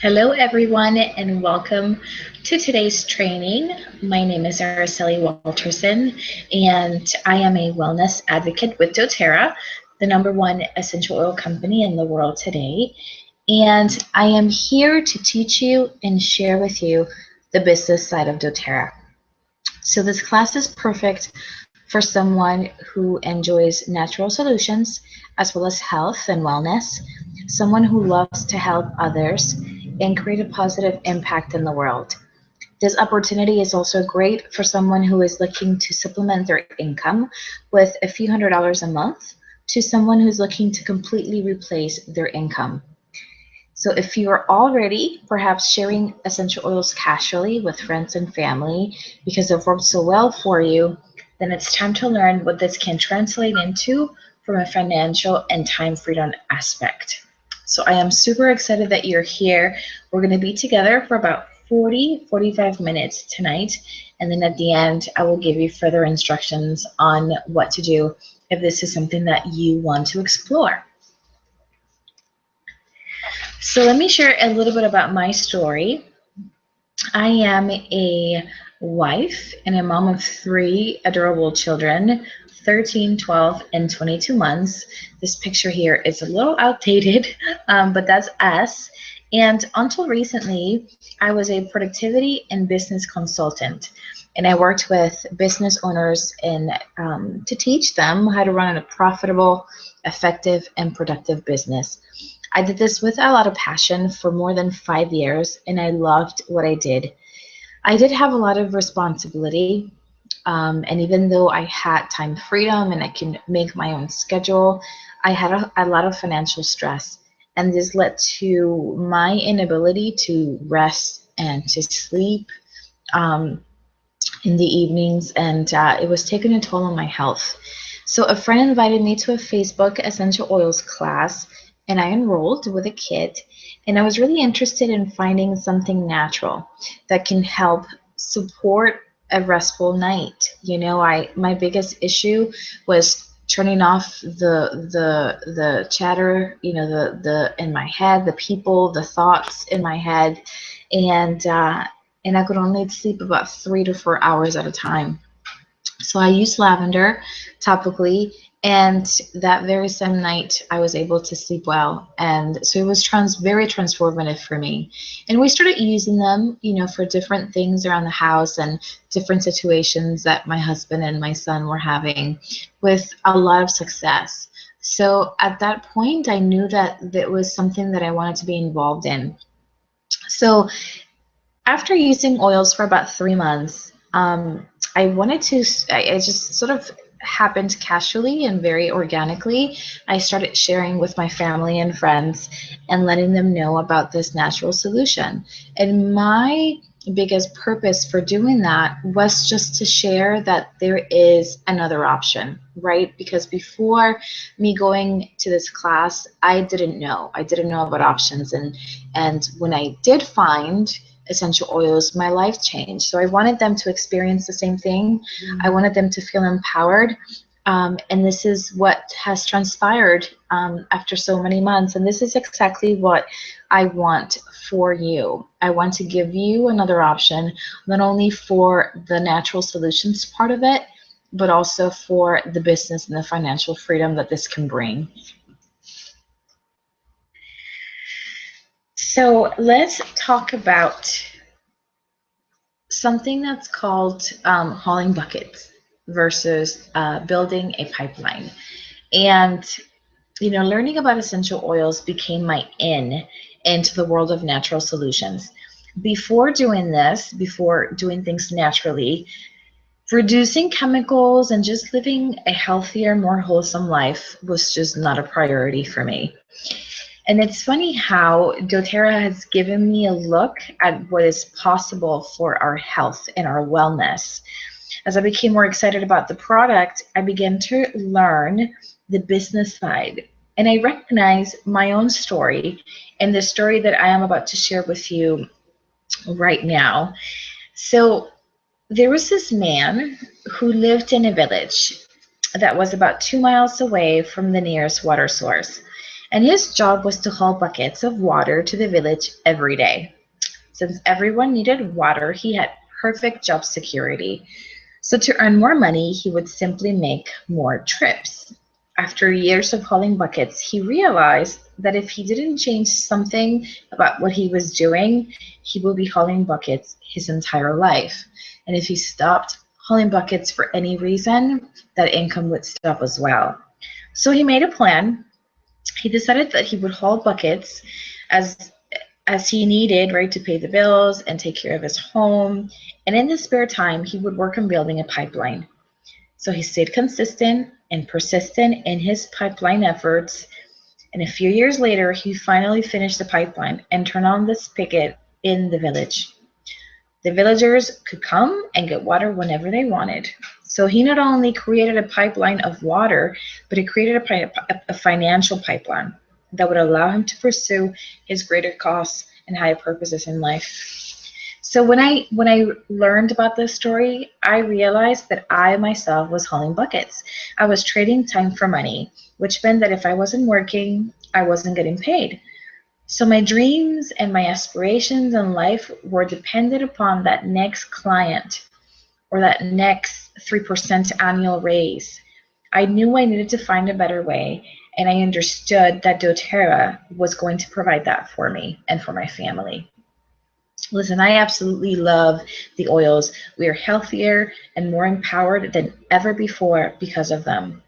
Hello, everyone, and welcome to today's training. My name is Araceli Walterson, and I am a wellness advocate with doTERRA, the #1 essential oil company in the world today. And I am here to teach you and share with you the business side of doTERRA. So this class is perfect for someone who enjoys natural solutions as well as health and wellness, someone who loves to help others and create a positive impact in the world. This opportunity is also great for someone who is looking to supplement their income with a few $100s a month to someone who's looking to completely replace their income. So if you are already perhaps sharing essential oils casually with friends and family because they've worked so well for you, then it's time to learn what this can translate into from a financial and time freedom aspect. So I am super excited that you're here. We're going to be together for about 45 minutes tonight. And then at the end, I will give you further instructions on what to do if this is something that you want to explore. So let me share a little bit about my story. I am a wife and a mom of 3 adorable children, 13, 12, and 22 months. This picture here is a little outdated, but that's us. And until recently, I was a productivity and business consultant. And I worked with business owners to teach them how to run a profitable, effective, and productive business. I did this with a lot of passion for more than 5 years, and I loved what I did. I did have a lot of responsibility, and even though I had time freedom and I can make my own schedule, I had a lot of financial stress, and this led to my inability to rest and to sleep in the evenings, and it was taking a toll on my health. So a friend invited me to a Facebook essential oils class, and I enrolled with a kit, and I was really interested in finding something natural that can help support a restful night. My biggest issue was turning off the chatter, the in my head, the people, the thoughts in my head, and I could only sleep about 3 to 4 hours at a time. So I used lavender topically, and that very same night I was able to sleep well. And so it was very transformative for me. And we started using them, for different things around the house and different situations that my husband and my son were having with a lot of success. So at that point, I knew that that was something that I wanted to be involved in. So after using oils for about 3 months, I just sort of happened casually and very organically. I started sharing with my family and friends and letting them know about this natural solution. And my biggest purpose for doing that was just to share that there is another option, right? Because before me going to this class, I didn't know about options. And when I did find essential oils, my life changed. So I wanted them to experience the same thing. I wanted them to feel empowered. And this is what has transpired after so many months. And this is exactly what I want for you. I want to give you another option, not only for the natural solutions part of it, but also for the business and the financial freedom that this can bring. So let's talk about something that's called hauling buckets versus building a pipeline. And, learning about essential oils became my into the world of natural solutions. Before doing things naturally, reducing chemicals and just living a healthier, more wholesome life was just not a priority for me. And it's funny how doTERRA has given me a look at what is possible for our health and our wellness. As I became more excited about the product, I began to learn the business side. And I recognize my own story and the story that I am about to share with you right now. So there was this man who lived in a village that was about 2 miles away from the nearest water source. and his job was to haul buckets of water to the village every day. Since everyone needed water, he had perfect job security. So to earn more money, he would simply make more trips. After years of hauling buckets, he realized that if he didn't change something about what he was doing, he would be hauling buckets his entire life. And if he stopped hauling buckets for any reason, that income would stop as well. So he made a plan. He decided that he would haul buckets as as he needed, right, to pay the bills and take care of his home. And in the spare time, he would work on building a pipeline. So he stayed consistent and persistent in his pipeline efforts. And a few years later, he finally finished the pipeline and turned on the spigot in the village. The villagers could come and get water whenever they wanted. So he not only created a pipeline of water, but he created a financial pipeline that would allow him to pursue his greater cause and higher purposes in life. So when I learned about this story, I realized that I myself was hauling buckets. I was trading time for money, which meant that if I wasn't working, I wasn't getting paid. So my dreams and my aspirations in life were dependent upon that next client or that next 3% annual raise. I knew I needed to find a better way, and I understood that doTERRA was going to provide that for me and for my family. Listen, I absolutely love the oils. We are healthier and more empowered than ever before because of them.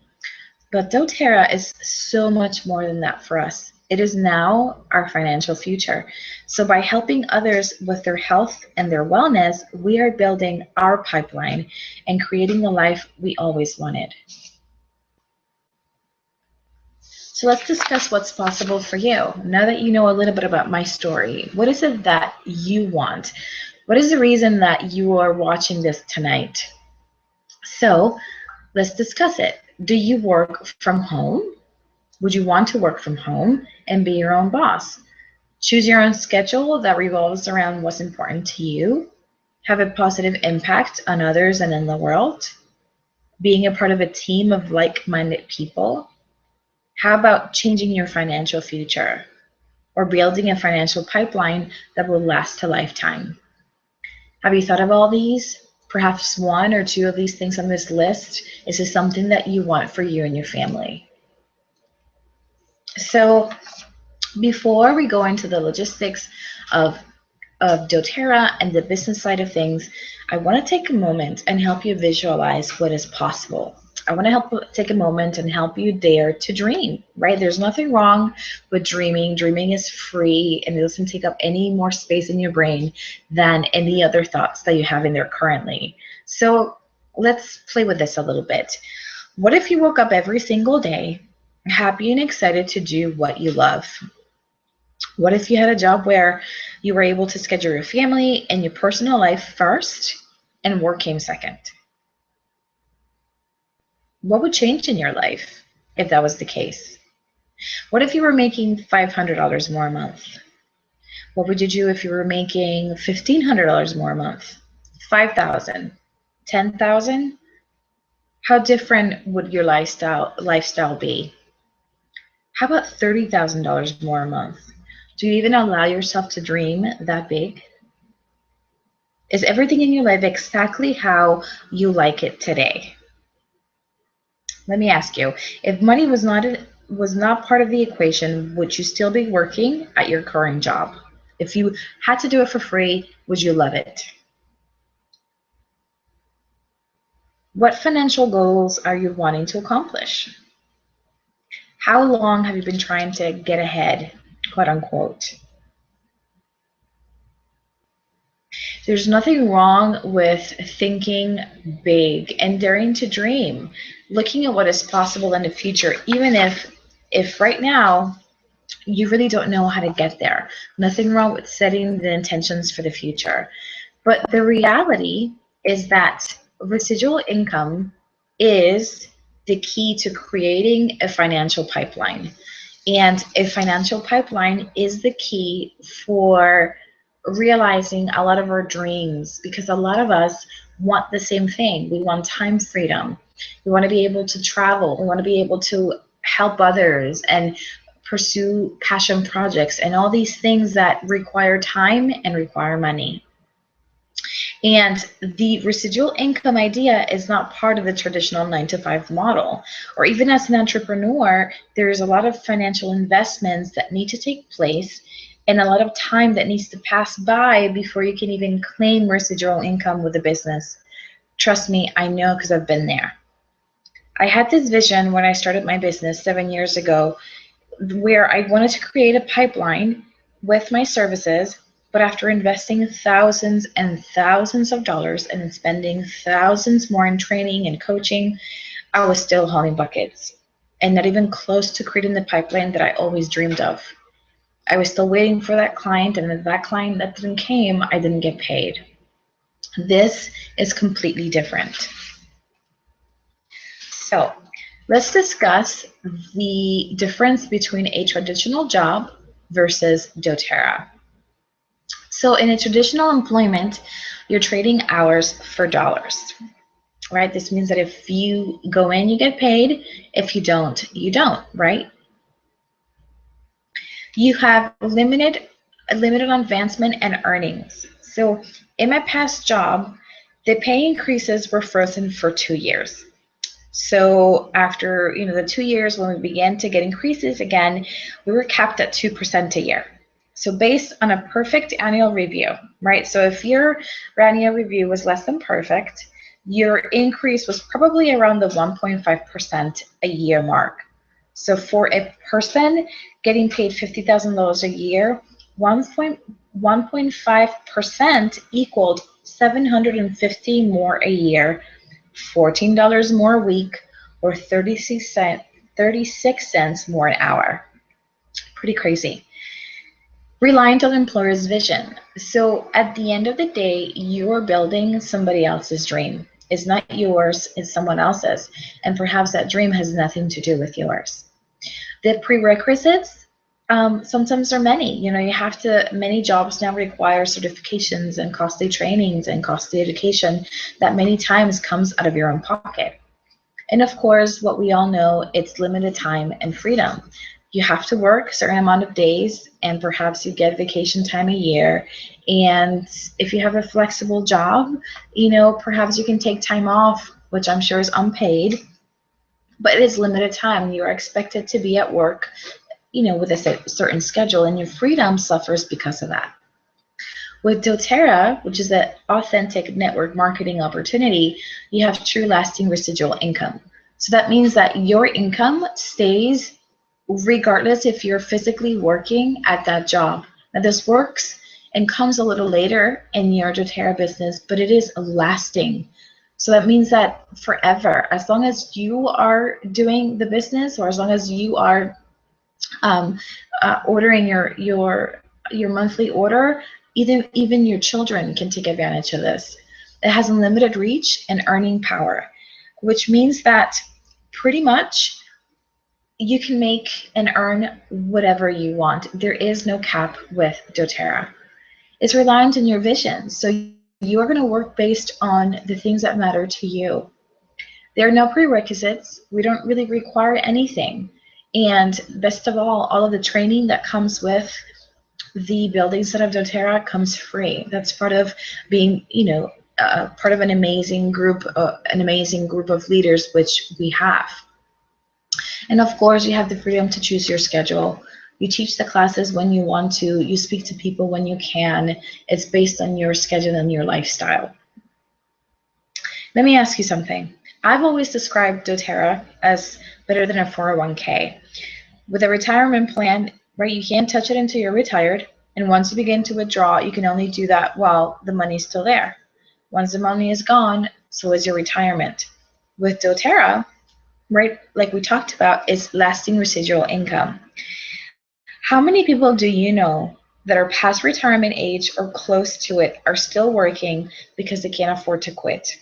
But doTERRA is so much more than that for us. It is now our financial future. So by helping others with their health and their wellness, we are building our pipeline and creating the life we always wanted. So let's discuss what's possible for you. Now that you know a little bit about my story, what is it that you want? What is the reason that you are watching this tonight? So let's discuss it. Do you work from home? Would you want to work from home and be your own boss? Choose your own schedule that revolves around what's important to you. Have a positive impact on others and in the world. Being a part of a team of like-minded people. How about changing your financial future or building a financial pipeline that will last a lifetime? Have you thought of all these? Perhaps one or two of these things on this list. Is this something that you want for you and your family? So before we go into the logistics of doTERRA and the business side of things, I want to take a moment and help you visualize what is possible. I want to take a moment and help you dare to dream, right? There's nothing wrong with dreaming. Dreaming is free and it doesn't take up any more space in your brain than any other thoughts that you have in there currently. So let's play with this a little bit. What if you woke up every single day happy and excited to do what you love? What if you had a job where you were able to schedule your family and your personal life first and work came second? What would change in your life if that was the case? What if you were making $500 more a month? What would you do if you were making $1,500 more a month? 5,000, 10,000? How different would your lifestyle be? How about $30,000 more a month? Do you even allow yourself to dream that big? Is everything in your life exactly how you like it today? Let me ask you, if money was not part of the equation, would you still be working at your current job? If you had to do it for free, would you love it? What financial goals are you wanting to accomplish? How long have you been trying to get ahead, quote unquote? There's nothing wrong with thinking big and daring to dream, looking at what is possible in the future, even if right now you really don't know how to get there. Nothing wrong with setting the intentions for the future. But the reality is that residual income is the key to creating a financial pipeline. And a financial pipeline is the key for realizing a lot of our dreams, because a lot of us want the same thing. We want time freedom. We want to be able to travel. We want to be able to help others and pursue passion projects, and all these things that require time and require money. And the residual income idea is not part of the traditional 9-to-5 model. Or even as an entrepreneur, there's a lot of financial investments that need to take place and a lot of time that needs to pass by before you can even claim residual income with a business. Trust me, I know, because I've been there. I had this vision when I started my business 7 years ago where I wanted to create a pipeline with my services, but after investing thousands and thousands of dollars and spending thousands more in training and coaching, I was still hauling buckets and not even close to creating the pipeline that I always dreamed of. I was still waiting for that client, and if that client that didn't came, I didn't get paid. This is completely different. So let's discuss the difference between a traditional job versus doTERRA. So in a traditional employment, you're trading hours for dollars, right? This means that if you go in, you get paid. If you don't, you don't, right? You have limited advancement and earnings. So in my past job, the pay increases were frozen for 2 years. So after the 2 years when we began to get increases again, we were capped at 2% a year. So based on a perfect annual review, right? So if your annual review was less than perfect, your increase was probably around the 1.5% a year mark. So for a person getting paid $50,000 a year, 1.5% equaled $750 more a year, $14 more a week, or 36 cents more an hour. Pretty crazy. Reliant on employer's vision. So at the end of the day, you're building somebody else's dream. It's not yours, it's someone else's. And perhaps that dream has nothing to do with yours. The prerequisites sometimes are many. Many jobs now require certifications and costly trainings and costly education that many times comes out of your own pocket. And of course, what we all know, it's limited time and freedom. You have to work a certain amount of days, and perhaps you get vacation time a year. And if you have a flexible job, perhaps you can take time off, which I'm sure is unpaid, but it is limited time. You are expected to be at work, with a certain schedule, and your freedom suffers because of that. With doTERRA, which is an authentic network marketing opportunity, you have true lasting residual income. So that means that your income stays regardless if you're physically working at that job. Now this works and comes a little later in your doTERRA business, but it is lasting. So that means that forever, as long as you are doing the business, or as long as you are ordering your monthly order, even your children can take advantage of this. It has unlimited reach and earning power, which means that pretty much you can make and earn whatever you want. There is no cap with doTERRA. It's reliant on your vision. So you are going to work based on the things that matter to you. There are no prerequisites. We don't really require anything. And best of all of the training that comes with the building set of doTERRA comes free. That's part of being, part of an amazing group of leaders, which we have. And of course, you have the freedom to choose your schedule. You teach the classes when you want to. You speak to people when you can. It's based on your schedule and your lifestyle. Let me ask you something. I've always described doTERRA as better than a 401k. With a retirement plan, right, you can't touch it until you're retired. And once you begin to withdraw, you can only do that while the money's still there. Once the money is gone, so is your retirement. With doTERRA, right, like we talked about, is lasting residual income. How many people do you know that are past retirement age or close to it are still working because they can't afford to quit?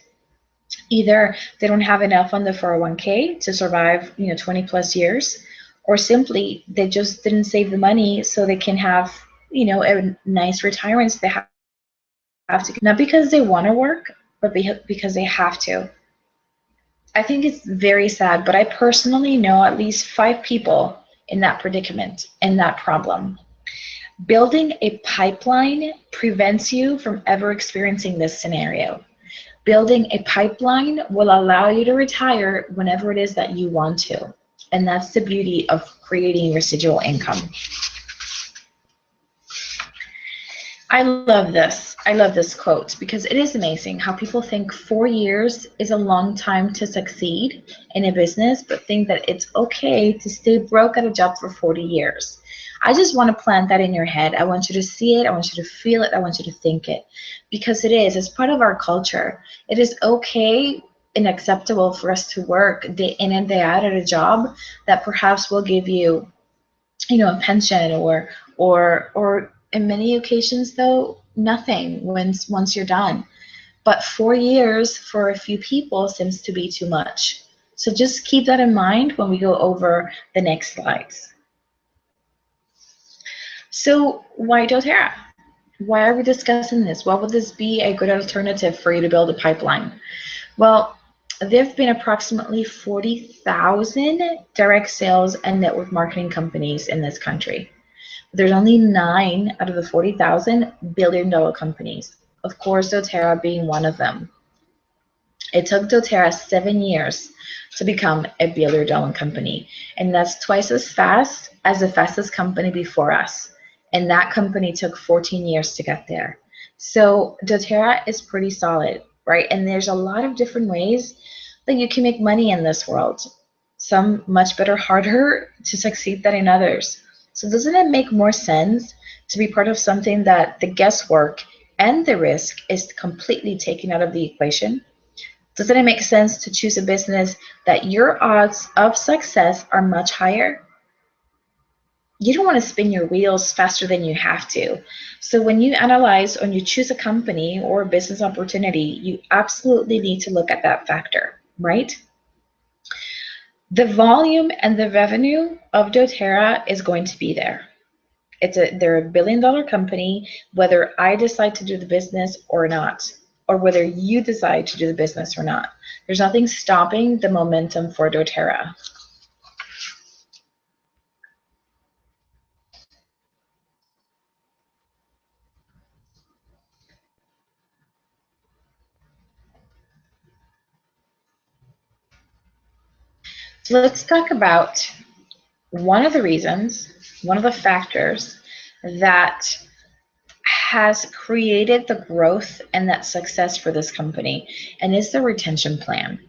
Either they don't have enough on the 401k to survive 20 plus years, or simply they just didn't save the money so they can have a nice retirement. So they have to, not because they want to work, but because they have to. I think it's very sad, but I personally know at least 5 people in that predicament, in that problem. Building a pipeline prevents you from ever experiencing this scenario. Building a pipeline will allow you to retire whenever it is that you want to. And that's the beauty of creating residual income. I love this. I love this quote because it is amazing how people think 4 years is a long time to succeed in a business, but think that it's okay to stay broke at a job for 40 years. I just want to plant that in your head. I want you to see it. I want you to feel it. I want you to think it because it is. It's part of our culture. It is okay and acceptable for us to work day in and day out at a job that perhaps will give you, a pension or in many occasions though, nothing once you're done. But 4 years for a few people seems to be too much. So just keep that in mind when we go over the next slides. So why doTERRA? Why are we discussing this? Why would this be a good alternative for you to build a pipeline? Well, there have been approximately 40,000 direct sales and network marketing companies in this country. There's only 9 out of the 40,000 billion-dollar companies. Of course, doTERRA being one of them. It took doTERRA 7 years to become a billion-dollar company, and that's twice as fast as the fastest company before us. And that company took 14 years to get there. So doTERRA is pretty solid, right? And there's a lot of different ways that you can make money in this world. Some much better, harder to succeed than in others. So doesn't it make more sense to be part of something that the guesswork and the risk is completely taken out of the equation? Doesn't it make sense to choose a business that your odds of success are much higher? You don't want to spin your wheels faster than you have to. So when you analyze or you choose a company or a business opportunity, you absolutely need to look at that factor, right? The volume and the revenue of doTERRA is going to be there. They're a billion-dollar company, whether I decide to do the business or not, or whether you decide to do the business or not. There's nothing stopping the momentum for doTERRA. So let's talk about one of the reasons, one of the factors that has created the growth and that success for this company, and is the retention plan.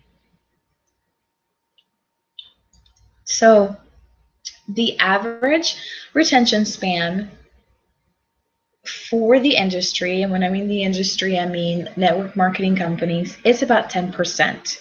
So the average retention span for the industry, and when I mean the industry, I mean network marketing companies, is about 10%.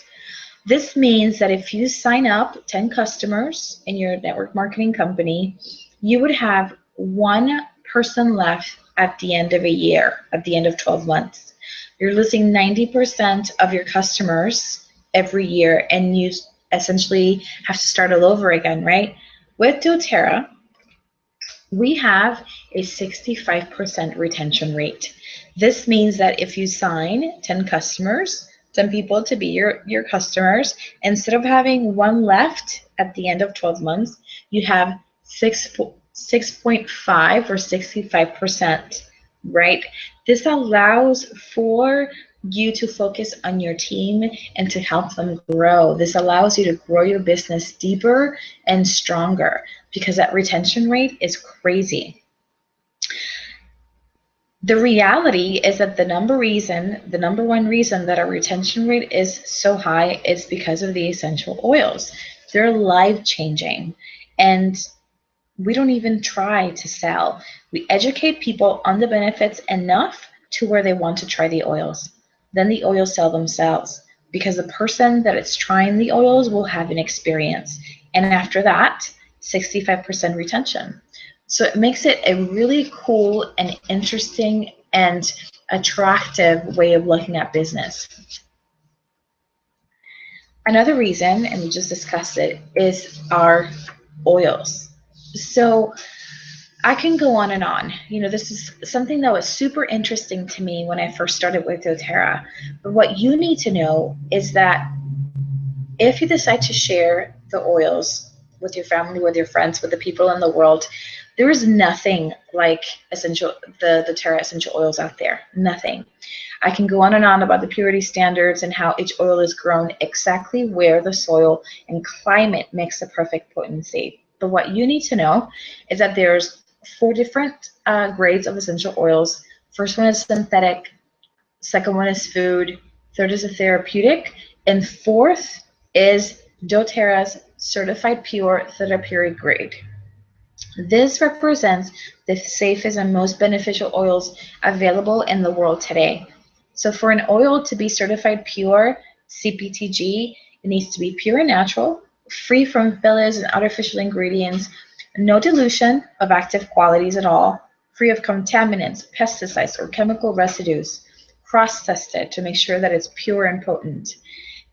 This means that if you sign up 10 customers in your network marketing company, you would have 1 person left at the end of a year, at the end of 12 months. You're losing 90% of your customers every year, and you essentially have to start all over again, right? With doTERRA, we have a 65% retention rate. This means that if you sign 10 customers, 10 people to be your customers, instead of having 1 left at the end of 12 months, you have 6.5 or 65%, right? This allows for you to focus on your team and to help them grow. This allows you to grow your business deeper and stronger because that retention rate is crazy. The reality is that the number one reason that our retention rate is so high is because of the essential oils. They're life-changing, and we don't even try to sell. We educate people on the benefits enough to where they want to try the oils. Then the oils sell themselves because the person that is trying the oils will have an experience. And after that, 65% retention. So it makes it a really cool and interesting and attractive way of looking at business. Another reason, and we just discussed it, is our oils. So I can go on and on. This is something that was super interesting to me when I first started with doTERRA. But what you need to know is that if you decide to share the oils with your family, with your friends, with the people in the world. There is nothing like the doTERRA essential oils out there. Nothing. I can go on and on about the purity standards and how each oil is grown exactly where the soil and climate makes the perfect potency. But what you need to know is that there's 4 different grades of essential oils. First one is synthetic, second one is food, third is a therapeutic, and fourth is doTERRA's certified pure therapeutic grade. This represents the safest and most beneficial oils available in the world today. So for an oil to be certified pure CPTG, it needs to be pure and natural, free from fillers and artificial ingredients, no dilution of active qualities at all, free of contaminants, pesticides, or chemical residues, cross-tested to make sure that it's pure and potent.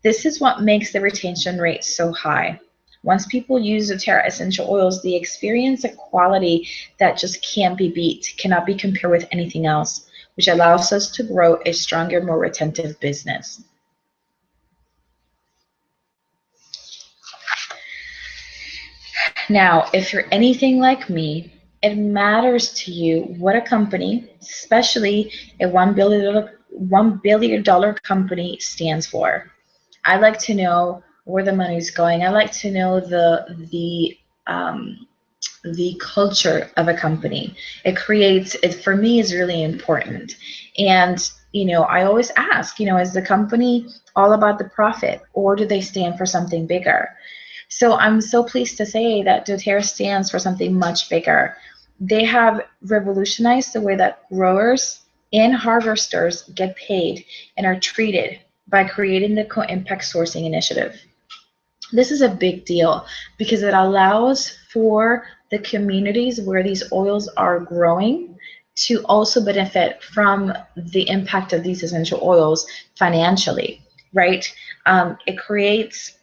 This is what makes the retention rate so high. Once people use doTERRA essential oils, they experience a quality that just can't be beat, cannot be compared with anything else, which allows us to grow a stronger, more retentive business. Now, if you're anything like me, it matters to you what a company, especially a $1 billion company, stands for. I like to know where the money's going. I like to know the culture of a company. It creates it for me is really important. And I always ask, is the company all about the profit, or do they stand for something bigger? So I'm so pleased to say that doTERRA stands for something much bigger. They have revolutionized the way that growers and harvesters get paid and are treated by creating the Co-Impact Sourcing Initiative. This is a big deal because it allows for the communities where these oils are growing to also benefit from the impact of these essential oils financially, right? It creates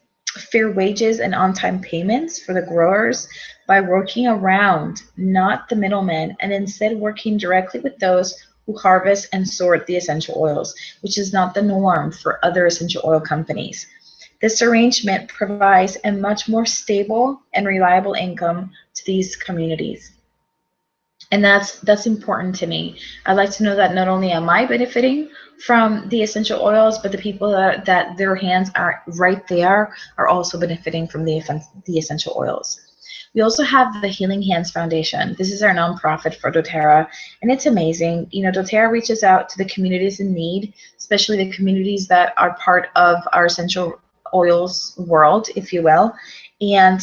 fair wages and on-time payments for the growers by working around not the middlemen and instead working directly with those who harvest and sort the essential oils, which is not the norm for other essential oil companies. This arrangement provides a much more stable and reliable income to these communities. And that's important to me. I like to know that not only am I benefiting from the essential oils, but the people that their hands are right there are also benefiting from the essential oils. We also have the Healing Hands Foundation. This is our nonprofit for doTERRA, and it's amazing. doTERRA reaches out to the communities in need, especially the communities that are part of our essential oils world, if you will, and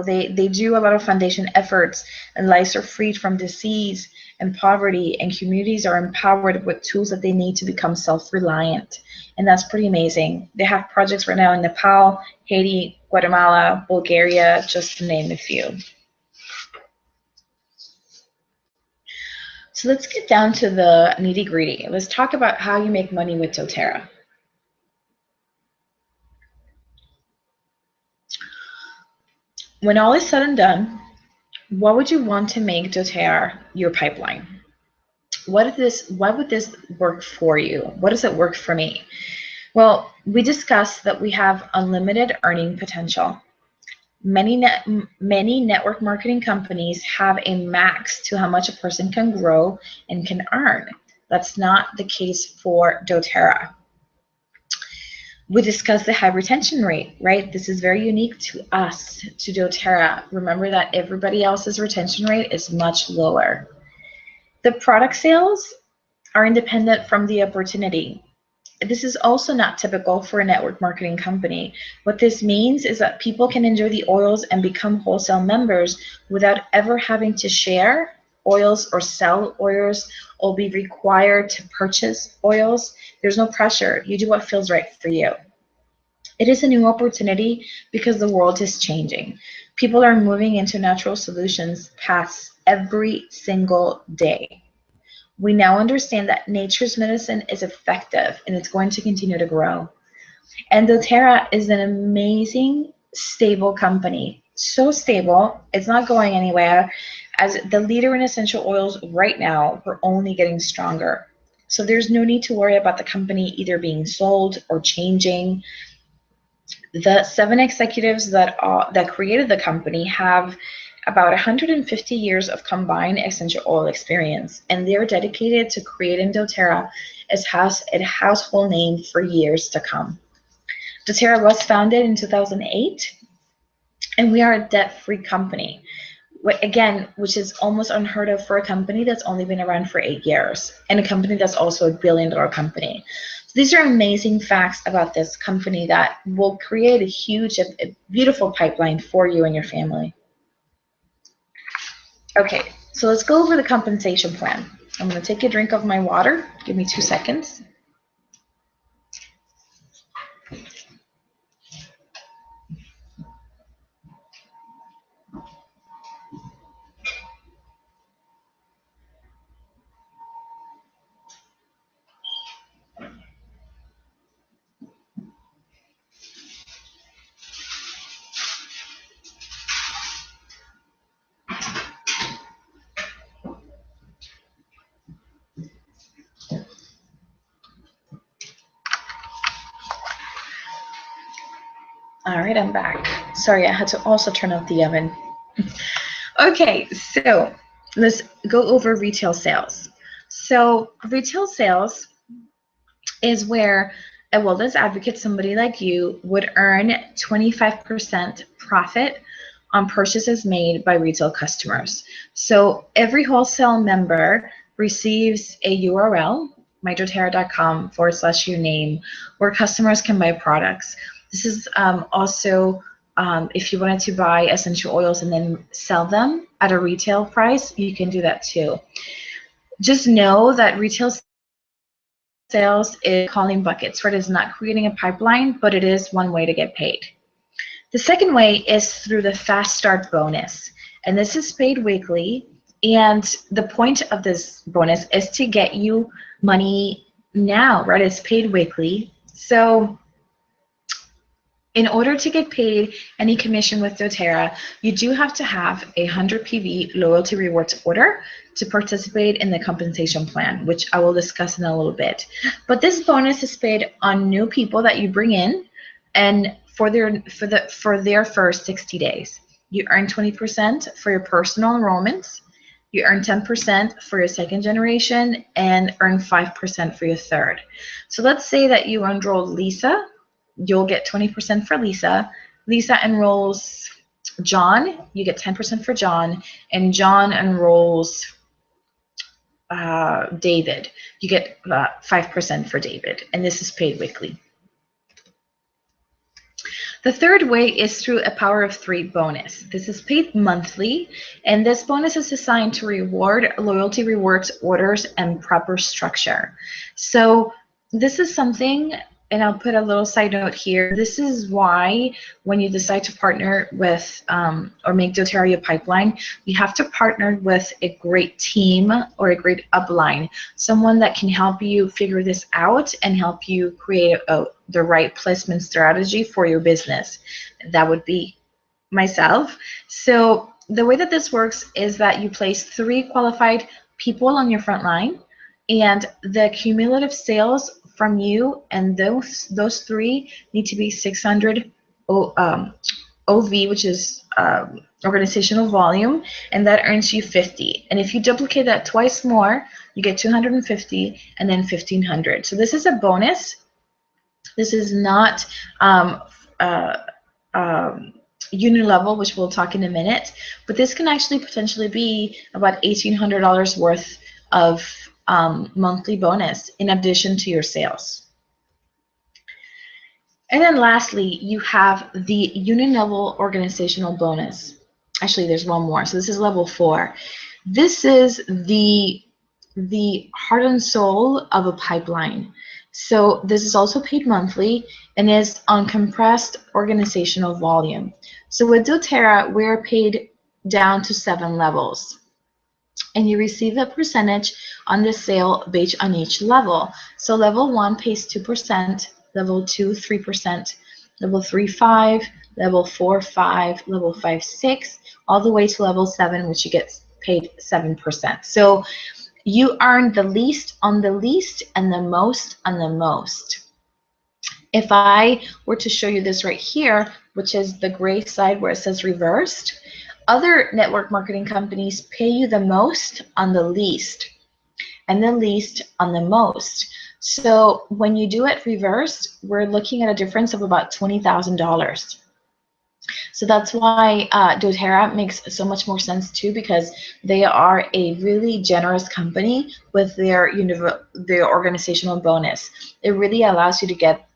they do a lot of foundation efforts, and lives are freed from disease and poverty, and communities are empowered with tools that they need to become self-reliant. And that's pretty amazing. They have projects right now in Nepal, Haiti, Guatemala, Bulgaria, just to name a few. So let's get down to the nitty-gritty. Let's talk about how you make money with doTERRA. When all is said and done, what would you want to make doTERRA your pipeline? Why would this work for you? What does it work for me? Well, we discussed that we have unlimited earning potential. Many network marketing companies have a max to how much a person can grow and can earn. That's not the case for doTERRA. We discussed the high retention rate, right? This is very unique to us, to doTERRA. Remember that everybody else's retention rate is much lower. The product sales are independent from the opportunity. This is also not typical for a network marketing company. What this means is that people can enjoy the oils and become wholesale members without ever having to share oils or sell oils or be required to purchase oils. There's no pressure. You do what feels right for you. It is a new opportunity because the world is changing. People are moving into natural solutions past every single day. We now understand that nature's medicine is effective and it's going to continue to grow. And doTERRA is an amazing, stable company. So stable, it's not going anywhere. As the leader in essential oils right now, we're only getting stronger. So there's no need to worry about the company either being sold or changing. The 7 executives that created the company have about 150 years of combined essential oil experience, and they're dedicated to creating doTERRA as a household name for years to come. doTERRA was founded in 2008, and we are a debt-free company. Again, which is almost unheard of for a company that's only been around for 8 years, and a company that's also a billion-dollar company. So these are amazing facts about this company that will create a huge, a beautiful pipeline for you and your family. Okay, so let's go over the compensation plan. I'm going to take a drink of my water. Give me 2 seconds. All right, I'm back. Sorry, I had to also turn off the oven. Okay, so let's go over retail sales. So retail sales is where a wellness advocate, somebody like you, would earn 25% profit on purchases made by retail customers. So every wholesale member receives a URL, mydoterra.com/your name, where customers can buy products. This is also if you wanted to buy essential oils and then sell them at a retail price, you can do that too. Just know that retail sales is calling buckets, right? It's not creating a pipeline, but it is one way to get paid. The second way is through the Fast Start bonus, and this is paid weekly, and the point of this bonus is to get you money now, right? It's paid weekly. So in order to get paid any commission with doTERRA, you do have to have a 100 PV loyalty rewards order to participate in the compensation plan, which I will discuss in a little bit. But this bonus is paid on new people that you bring in, and for their first 60 days. You earn 20% for your personal enrollments. You earn 10% for your second generation and earn 5% for your third. So let's say that you enrolled Lisa. You'll get 20% for Lisa. Lisa enrolls John, you get 10% for John, and John enrolls David. You get 5% for David, and this is paid weekly. The third way is through a Power of 3 bonus. This is paid monthly, and this bonus is designed to reward loyalty rewards, orders, and proper structure. So this is something, and I'll put a little side note here. This is why when you decide to partner with or make doTERRA a pipeline, you have to partner with a great team or a great upline, someone that can help you figure this out and help you create the right placement strategy for your business. That would be myself. So the way that this works is that you place 3 qualified people on your front line, and the cumulative sales from you and those 3 need to be 600 OV, which is organizational volume, and that earns you 50. And if you duplicate that twice more, you get 250 and then 1500. So this is a bonus. This is not unit level, which we'll talk in a minute, but this can actually potentially be about $1,800 worth of monthly bonus in addition to your sales. And then lastly, you have the unit level organizational bonus. Actually, there's one more. So this is level 4. This is the heart and soul of a pipeline. So this is also paid monthly and is on compressed organizational volume. So with doTERRA, we're paid down to 7 levels, and you receive a percentage on the sale based on each level. So level 1 pays 2%, level 2 3%, level 3 5%, level 4 5%, level 5 6%, all the way to level 7, which you get paid 7%. So you earn the least on the least and the most on the most. If I were to show you this right here, which is the gray side where it says reversed, other network marketing companies pay you the most on the least and the least on the most. So when you do it reversed, we're looking at a difference of about $20,000. So that's why doTERRA makes so much more sense too, because they are a really generous company with their organizational bonus. It really allows you to get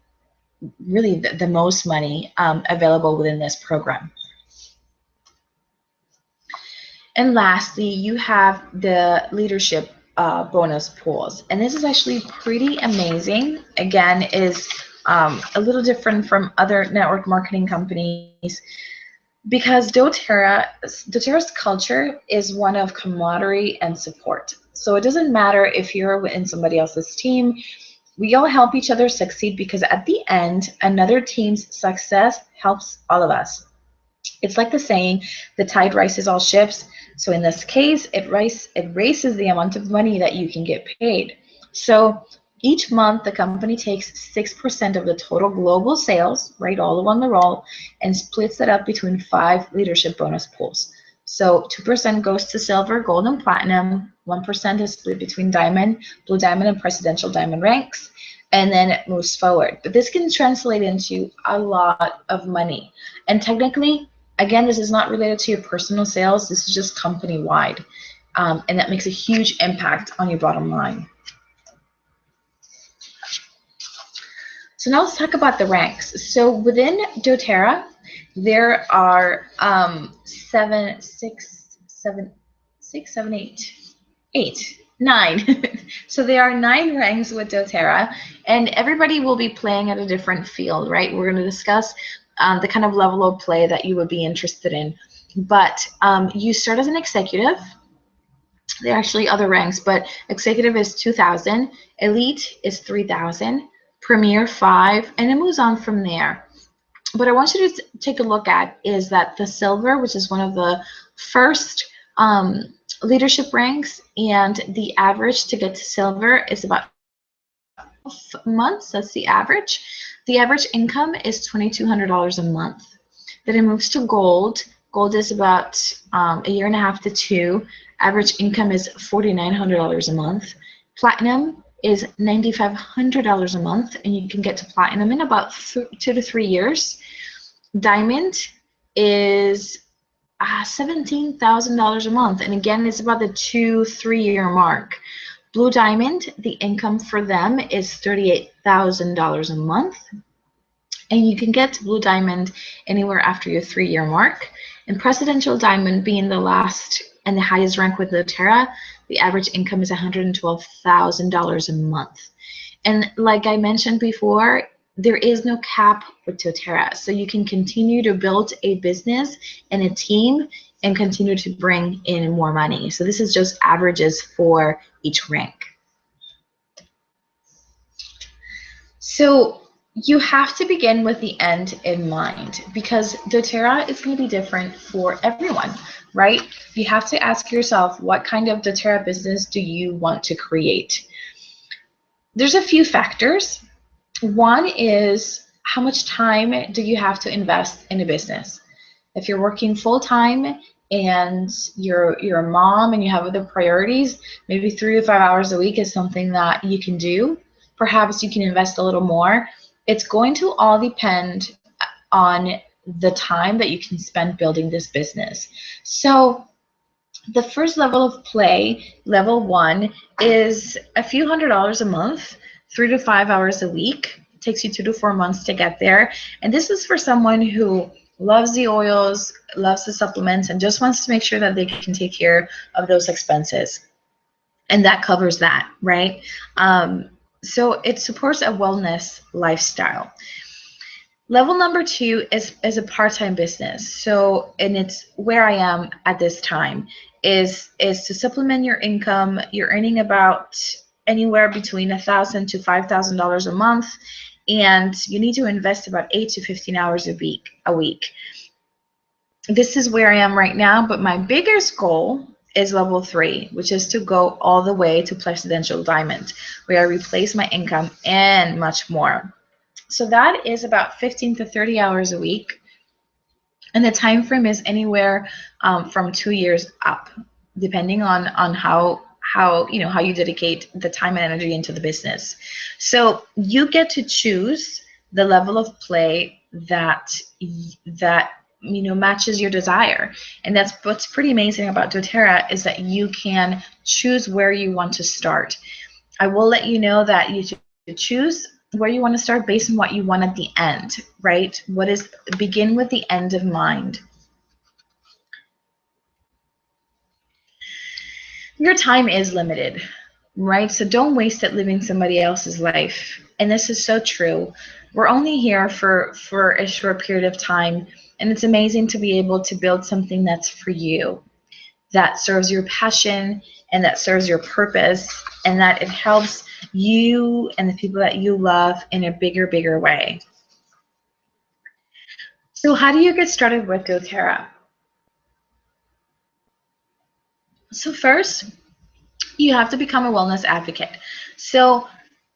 really the most money available within this program. And lastly, you have the leadership bonus pools. And this is actually pretty amazing. Again, is a little different from other network marketing companies because doTERRA's culture is one of camaraderie and support. So it doesn't matter if you're in somebody else's team, we all help each other succeed because at the end, another team's success helps all of us. It's like the saying, the tide rises all ships. So in this case, it raises the amount of money that you can get paid. So each month, the company takes 6% of the total global sales, right, all on the roll, and splits it up between 5 leadership bonus pools. So 2% goes to silver, gold, and platinum. 1% is split between diamond, blue diamond, and presidential diamond ranks. And then it moves forward. But this can translate into a lot of money. And technically, again, this is not related to your personal sales. This is just company-wide. And that makes a huge impact on your bottom line. So now let's talk about the ranks. So within doTERRA, there are 9. So there are 9 ranks with doTERRA, and everybody will be playing at a different field, right? We're going to discuss the kind of level of play that you would be interested in. But you start as an executive. There are actually other ranks, but executive is 2,000, elite is 3,000, premier 5, and it moves on from there. What I want you to take a look at is that the silver, which is one of the first leadership ranks, and the average to get to silver is about 12 months. That's the average. The average income is $2,200 a month. Then it moves to gold. Gold is about a year and a half to 2. Average income is $4,900 a month. Platinum is $9,500 a month, and you can get to platinum in about 2 to 3 years. Diamond is $17,000 a month, and again, it's about the 2-3 year mark. Blue Diamond, the income for them is $38,000 a month, and you can get to Blue Diamond anywhere after your 3 year mark. And Presidential Diamond being the last and the highest rank with doTERRA, the average income is $112,000 a month. And like I mentioned before, there is no cap with doTERRA. So you can continue to build a business and a team and continue to bring in more money. So this is just averages for each rank. So you have to begin with the end in mind because doTERRA is going to be different for everyone, right? You have to ask yourself, what kind of doTERRA business do you want to create? There's a few factors. One is, how much time do you have to invest in a business? If you're working full-time and you're a mom and you have other priorities, maybe 3 to 5 hours a week is something that you can do. Perhaps you can invest a little more. It's going to all depend on the time that you can spend building this business. So the first level of play, level 1, is a few $100s a month, 3 to 5 hours a week. It takes you 2 to 4 months to get there. And this is for someone who loves the oils, loves the supplements, and just wants to make sure that they can take care of those expenses. And that covers that, right? So it supports a wellness lifestyle. Level number 2 is a part-time business. So, and it's where I am at this time, is to supplement your income. You're earning about anywhere between $1,000 to $5,000 a month, and you need to invest about 8 to 15 hours a week. This is where I am right now, but my biggest goal is level 3, which is to go all the way to Presidential Diamond, where I replace my income and much more. So that is about 15 to 30 hours a week. And the time frame is anywhere from 2 years up, depending on how how you dedicate the time and energy into the business. So you get to choose the level of play that matches your desire. And that's what's pretty amazing about doTERRA, is that you can choose where you want to start. I will let you know that you should choose where you want to start based on what you want at the end, right? Begin with the end in mind. Your time is limited, right? So don't waste it living somebody else's life. And this is so true. We're only here for a short period of time, and it's amazing to be able to build something that's for you, that serves your passion and that serves your purpose, and that it helps you and the people that you love in a bigger way. So how do you get started with doTERRA? So first, you have to become a wellness advocate. So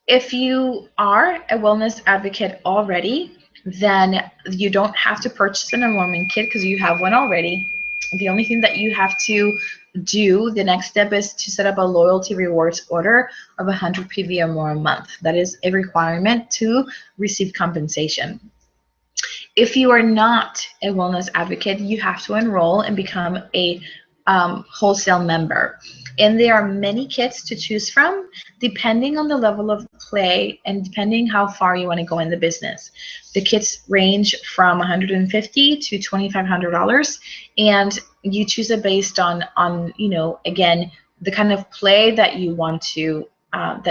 if you are a wellness advocate already, then you don't have to purchase an enrollment kit because you have one already. The only thing that you have to do, the next step, is to set up a loyalty rewards order of 100 PV or more a month. That is a requirement to receive compensation. If you are not a wellness advocate, you have to enroll and become a wholesale member. And there are many kits to choose from depending on the level of play and depending how far you want to go in the business. The kits range from $150 to $2,500, and you choose it based on again, the kind of play that you want to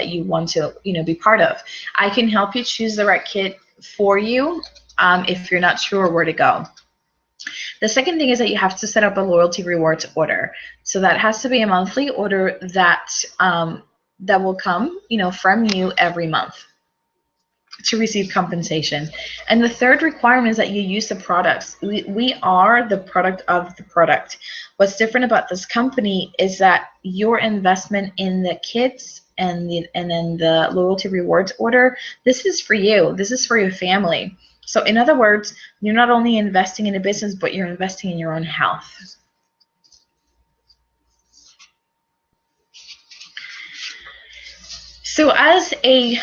be part of. I can help you choose the right kit for you if you're not sure where to go. The second thing is that you have to set up a loyalty rewards order. So that has to be a monthly order that that will come, from you every month to receive compensation. And the third requirement is that you use the products. We are the product of the product. What's different about this company is that your investment in the kits and then the loyalty rewards order, this is for you. This is for your family. So in other words, you're not only investing in a business, but you're investing in your own health. So as a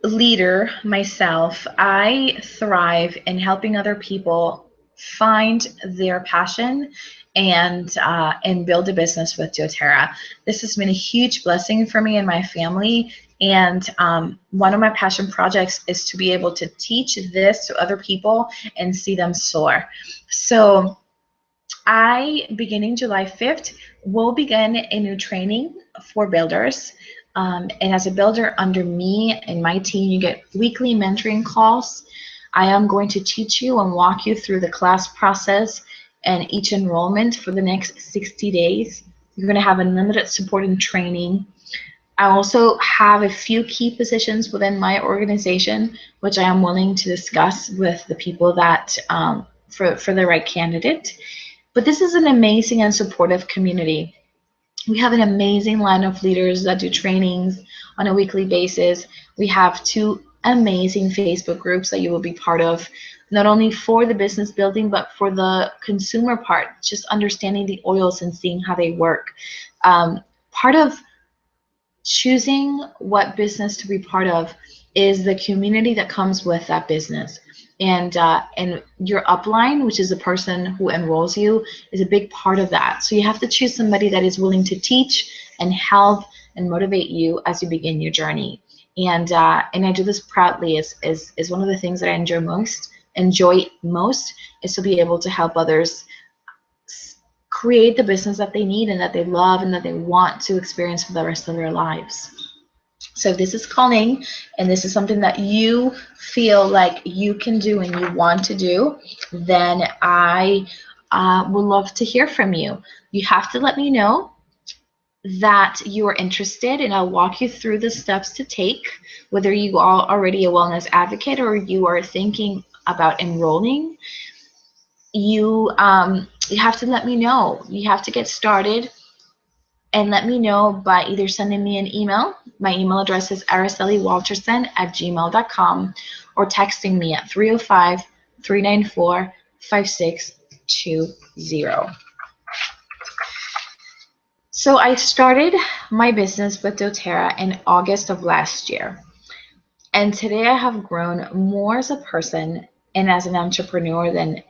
leader myself, I thrive in helping other people find their passion and build a business with doTERRA. This has been a huge blessing for me and my family. And one of my passion projects is to be able to teach this to other people and see them soar. So beginning July 5th, will begin a new training for builders. And as a builder under me and my team, you get weekly mentoring calls. I am going to teach you and walk you through the class process and each enrollment for the next 60 days. You're going to have unlimited support and training. I also have a few key positions within my organization, which I am willing to discuss with the people that for the right candidate. But this is an amazing and supportive community. We have an amazing line of leaders that do trainings on a weekly basis. We have 2 amazing Facebook groups that you will be part of, not only for the business building, but for the consumer part, just understanding the oils and seeing how they work. Part of choosing what business to be part of is the community that comes with that business. And your upline, which is the person who enrolls you, is a big part of that. So you have to choose somebody that is willing to teach and help and motivate you as you begin your journey. And I do this proudly. Is one of the things that I enjoy most is to be able to help others create the business that they need and that they love and that they want to experience for the rest of their lives. So if this is calling and this is something that you feel like you can do and you want to do, then I would love to hear from you. You have to let me know that you are interested, and I'll walk you through the steps to take, whether you are already a wellness advocate or you are thinking about enrolling. You have to let me know. You have to get started and let me know by either sending me an email. My email address is araceliwalterson@gmail.com, or texting me at 305-394-5620. So I started my business with doTERRA in August of last year. And today I have grown more as a person and as an entrepreneur than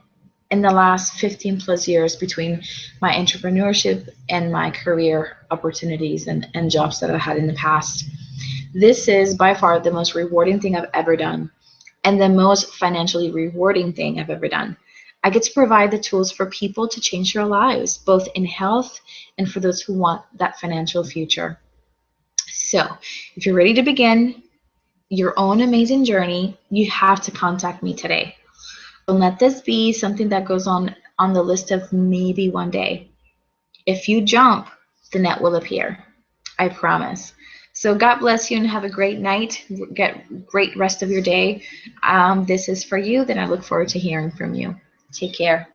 in the last 15 plus years between my entrepreneurship and my career opportunities and jobs that I've had in the past. This is by far the most rewarding thing I've ever done and the most financially rewarding thing I've ever done. I get to provide the tools for people to change their lives, both in health and for those who want that financial future. So, if you're ready to begin your own amazing journey, you have to contact me today. Don't let this be something that goes on the list of maybe one day. If you jump, the net will appear. I promise. So God bless you and have a great night. Get great rest of your day. This is for you. Then I look forward to hearing from you. Take care.